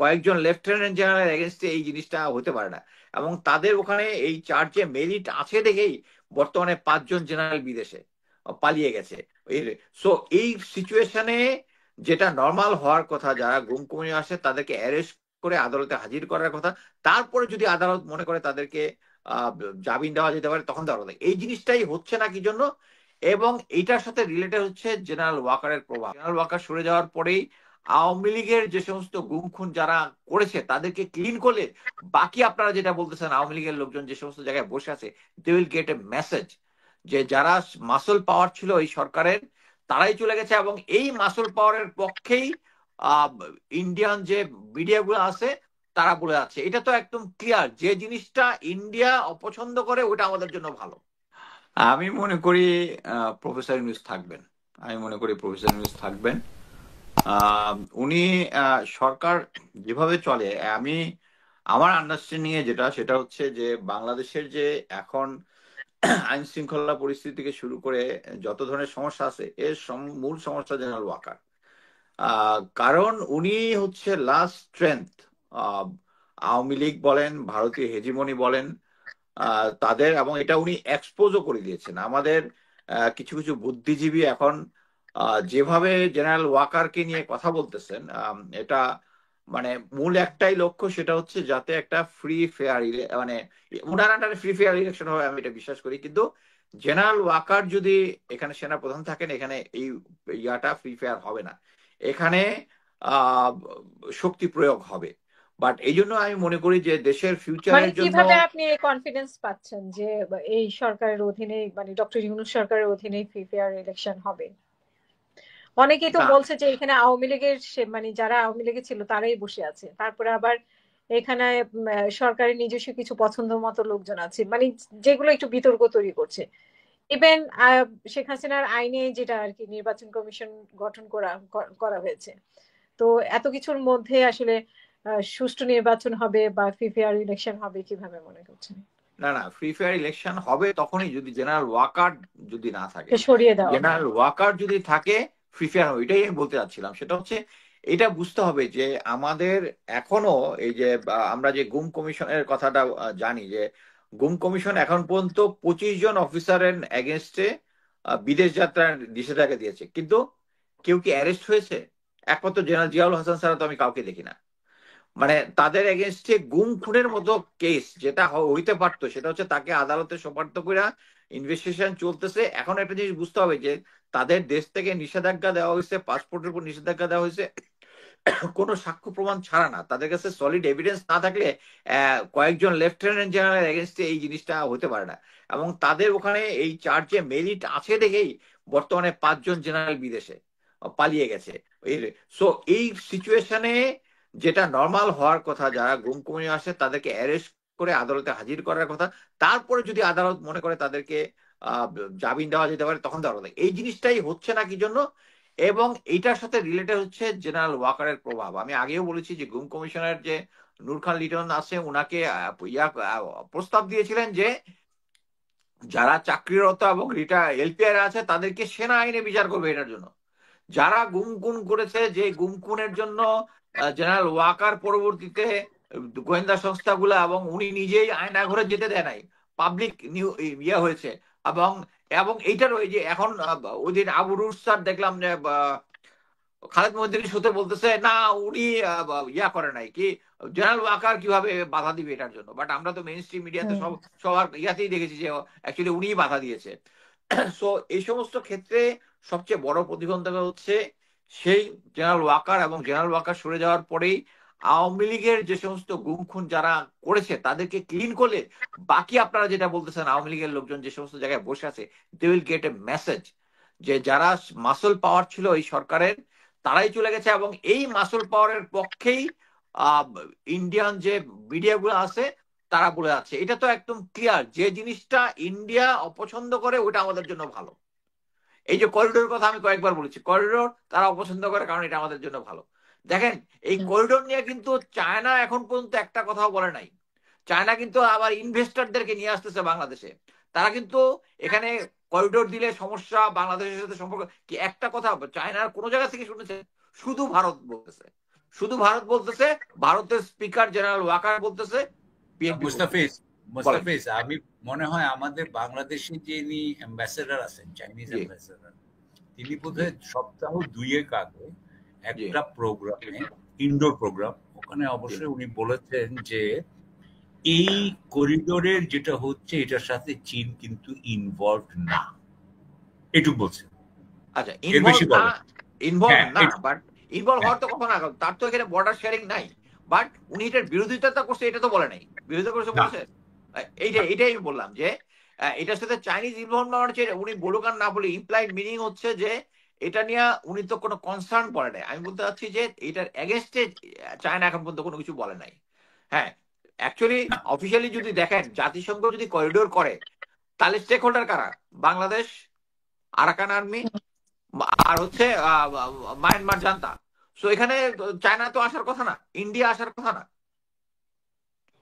কয়েকজন lieutenant general এগেনস্টে এই জিনিসটা হতে পারে না, এবং তাদের ওখানে এই চার্জে মেরিট আছে দেখেই বর্তমানে 5 জন জেনারেল বিদেশে পালিয়ে গেছে। সো এই সিচুয়েশনে যেটা নর্মাল হওয়ার কথা, যারা গুম খুনে আসে তাদেরকে অ্যারেস্ট করে আদালতে হাজির করার কথা, তারপরে যদি আদালত মনে করে তাদেরকে আহ জামিন দেওয়া যেতে পারে তখন দেওয়া হবে। এই জিনিসটাই হচ্ছে না কি জন্য? এবং এইটার সাথে রিলেটেড হচ্ছে জেনারেল ওয়াকারের প্রভাব। জেনারেল ওয়াকার সরে যাওয়ার পরেই আওয়ামী লীগের যে সমস্ত গুম খুন যারা করেছে তাদেরকে ক্লিন করলে বাকি আপনারা যেটা বলতেছেন আওয়ামী লীগের লোকজন যে সমস্ত জায়গায় বসে আছে, they will get a message যে যারা মাসল পাওয়ার ছিল এই সরকারের তারাই চলে গেছে, এবং এই মাসল পাওয়ারের পক্ষেই ইন্ডিয়ান যে মিডিয়াগুলো আছে তারা বলে যাচ্ছে। এটা তো একদম ক্লিয়ার যে জিনিসটা ইন্ডিয়া অপছন্দ করে ওটা আমাদের জন্য ভালো। আমি মনে করি প্রফেসর ইউনূস থাকবেন। আমি মনে করি প্রফেসর ইউনূস থাকবেন। উনি সরকার যেভাবে চলে, আমি আমার আন্ডারস্ট্যান্ডিং এ যেটা সেটা হচ্ছে যে বাংলাদেশের যে এখন আইন শৃঙ্খলা পরিস্থিতি থেকে শুরু করে যত ধরনের সমস্যা আছে এর মূল সমস্যা জেনারেল ওয়াকার। কারণ উনি হচ্ছে লাস্ট স্ট্রেংথ। আওয়ামী লীগ বলেন, ভারতীয় হেজিমনি বলেন, তাদের, এবং এটা উনি এক্সপোজও করে দিয়েছেন আমাদের কিছু কিছু বুদ্ধিজীবী এখন যেভাবে জেনারেল ওয়াকারকে নিয়ে কথা বলতেছেন, এটা মানে মূল একটাই লক্ষ্য, সেটা হচ্ছে যাতে একটা ফ্রি ফেয়ার মানে উনার আন্ডারে ফ্রি ফেয়ার ইলেকশন হবে, আমি এটা বিশ্বাস করি। কিন্তু জেনারেল ওয়াকার যদি এখানে সেনা প্রধান থাকেন, এখানে এই ইয়াটা ফ্রি ফেয়ার হবে না, এখানে আহ শক্তি প্রয়োগ হবে। বাট এই জন্য আমি মনে করি যে দেশের মানে ফিউচারের জন্য। কিভাবে আপনি কনফিডেন্স পাচ্ছেন যে এই সরকারের অধীনে, মানে ডক্টর ইউনূস সরকারের অধীনে ফ্রি ফেয়ার ইলেকশন হবে? অনেকেই তো না বলছে যে এখানে আওয়ামী লীগের মানে যারা আওয়ামী লীগে ছিল তারাই বসে আছে, তারপরে আবার এখানে সরকারের নিজস্ব কিছু পছন্দ মতো লোকজন আছে, মানে যেগুলো একটু বিতর্ক তৈরি করছে। ইভেন শেখ হাসিনার আইনে যেটা আর কি নির্বাচন কমিশন গঠন করা হয়েছে। তো এত কিছুর মধ্যে আসলে সুষ্ঠু নির্বাচন হবে বা ফ্রি ফেয়ার ইলেকশন হবে কিভাবে মনে করছেন? না না, ফ্রি ফায়ার ইলেকশন হবে তখনই যদি জেনারেল ওয়াকার যদি না থাকে। সরিয়ে দেওয়া হয়। জেনারেল ওয়াকার যদি থাকে ফ্রি ফায়ার হবে, এটাই আমি বলতে চাচ্ছিলাম। সেটা হচ্ছে এটা বুঝতে হবে যে আমাদের এখনো এই যে আমরা যে গুম কমিশনের কথাটা জানি যে গুম কমিশন এখন পর্যন্ত 25 জন অফিসারের এগেনস্টে বিদেশ যাত্রার নিষেধাজ্ঞা দিয়েছে, কিন্তু কেউ কি অ্যারেস্ট হয়েছে? একমাত্র জেনারেল জিয়াউল হাসান ছাড়া তো আমি কাউকে দেখি না। মানে তাদের এগেনস্টে গুম খুনের মতো কেস যেটা হইতে পারতো সেটা হচ্ছে তাকে আদালতে সোপর্দ করে ইনভেস্টিগেশন চলতেছে। এখন একটা জিনিস বুঝতে হবে যে তাদের দেশ থেকে নিষেধাজ্ঞা দেওয়া হয়েছে, পাসপোর্টের উপর নিষেধাজ্ঞা দেওয়া হয়েছে কোনো সাক্ষ্য প্রমাণ ছাড়া না। তাদের কাছে সলিড এভিডেন্স না থাকলে কয়েকজন লেফটেন্যান্ট জেনারেল এগেনস্টে এই জিনিসটা হতে পারে না, এবং তাদের ওখানে এই চার্জে মেরিট আছে দেখেই বর্তমানে 5 জন জেনারেল বিদেশে পালিয়ে গেছে। সো এই সিচুয়েশনে যেটা নর্মাল হওয়ার কথা, যারা গুম খুনে আসে তাদেরকে অ্যারেস্ট করে আদালতে হাজির করার কথা, তারপরে যদি আদালত মনে করে তাদেরকে আহ জামিন দেওয়া যেতে পারে তখন দেওয়া হবে। এই জিনিসটাই হচ্ছে না কি জন্য? এবং এইটার সাথে রিলেটেড হচ্ছে জেনারেল ওয়াকারের প্রভাব। আমি আগেও বলেছি যে গুম কমিশনের যে নূর খান লিটন আছে উনাকে প্রস্তাব দিয়েছিলেন যে যারা চাকরিরত এবং এলপিআর আছে তাদেরকে সেনা আইনে বিচার করবে এটার জন্য। যারা গুম খুন করেছে, যে গুম খুনের জন্য জেনারেল ওয়াকার পরবর্তীতে গোয়েন্দা সংস্থাগুলো এবং উনি নিজেই আয়নাঘরে যেতে দেয় নাই, পাবলিক ইয়ে হয়েছে। এবং এবং এইটার ওই যে এখন ওই দিন আবু রুস স্যার দেখলাম যে খালেদ মহিউদ্দিন শোতে বলতেছে না উনি ইয়া করে নাই কি, জেনারেল ওয়াকার কিভাবে বাধা দিবে এটার জন্য। বাট আমরা তো মেইন স্ট্রিম মিডিয়াতে হুম। সবার ইয়াতেই দেখেছি যে অ্যাকচুয়ালি উনিই বাধা দিয়েছে। সো এই সমস্ত ক্ষেত্রে সবচেয়ে বড় প্রতিবন্ধকতা হচ্ছে সেই জেনারেল ওয়াকার, এবং জেনারেল ওয়াকার সরে যাওয়ার পরেই আওয়ামী লীগের যে সমস্ত গুম খুন যারা করেছে তাদেরকে ক্লিন করলে বাকি আপনারা যেটা বলতেছেন আওয়ামী লীগের লোকজন যে সমস্ত জায়গায় বসে আছে, they will get a message যে যারা মাসল পাওয়ার ছিল এই সরকারের তারাই চলে গেছে, এবং এই মাসল পাওয়ারের পক্ষেই ইন্ডিয়ান যে মিডিয়াগুলো আছে তারা বলে যাচ্ছে। এটা তো একদম ক্লিয়ার যে জিনিসটা ইন্ডিয়া অপছন্দ করে ওটা আমাদের জন্য ভালো। এই যে করিডোর কথা আমি কয়েকবার বলেছি, করিডোর তারা অপছন্দ করে কারণ এটা আমাদের জন্য ভালো। দেখেন এই হুম। করিডোর নিয়ে কিন্তু চায়না এখন পর্যন্ত একটা কথাও বলে নাই। চায়না কিন্তু আবার ইনভেস্টরদেরকে নিয়ে আসতেছে বাংলাদেশে। তারা কিন্তু এখানে করিডোর দিলে সমস্যা, বাংলাদেশের সাথে সম্পর্ক কি একটা কথা চায়নার কোনো জায়গা থেকে শুনেছে? শুধু ভারত বলতেছে। শুধু ভারত বলতেছে, ভারতের স্পিকার জেনারেল ওয়াকার বলতেছে, বিএনপি বলতেছে। মুস্তাফিজ বলেন। মুস্তাফিজ আমি মনে হয় আমাদের বাংলাদেশে যিনি অ্যাম্বাসেডর আছেন, চাইনিজ জি অ্যাম্বাসেডর, তিনি জি বোধহয় সপ্তাহ দুয়েক আগে জি একটা প্রোগ্রামে, ইনডোর প্রোগ্রাম, ওখানে জি। অবশ্যই উনি বলেছেন যে এই করিডোরের যেটা হচ্ছে এটার সাথে চীন কিন্তু ইনভলভ না, এটুকু বলছেন, আচ্ছা, এর বেশি বলেন। ইনভলভ হ্যাঁ না, এটুকু। বাট ইনভলভ হ্যাঁ হওয়ার তো কথা না, তার তো এখানে বর্ডার শেয়ারিং নাই। বাট উনি এটার বিরোধিতা করছে, এটা তো বলে নাই। বিরোধিতা করছে না বলেছে। না এইটাই আমি বললাম যে এটার সাথে চাইনিজ ইনভলভমেন্ট হচ্ছে, উনি বলুক আর না বলে ইমপ্লাইড মিনিং হচ্ছে যে এটা নিয়ে উনি তো কোনো কনসার্ন করে নাই। আমি বলতে চাচ্ছি যে এটার এগেনস্টে চায়না এখন পর্যন্ত কোনো কিছু বলে নাই। হ্যাঁ, অ্যাকচুয়ালি অফিসিয়ালি যদি দেখেন, জাতিসংঘ যদি করিডোর করে, তাহলে স্টেক হোল্ডার কারা? বাংলাদেশ, আরাকান আর্মি, আর হচ্ছে মায়ানমার জান্তা। সো এখানে চায়না তো আসার কথা না, ইন্ডিয়া আসার কথা না।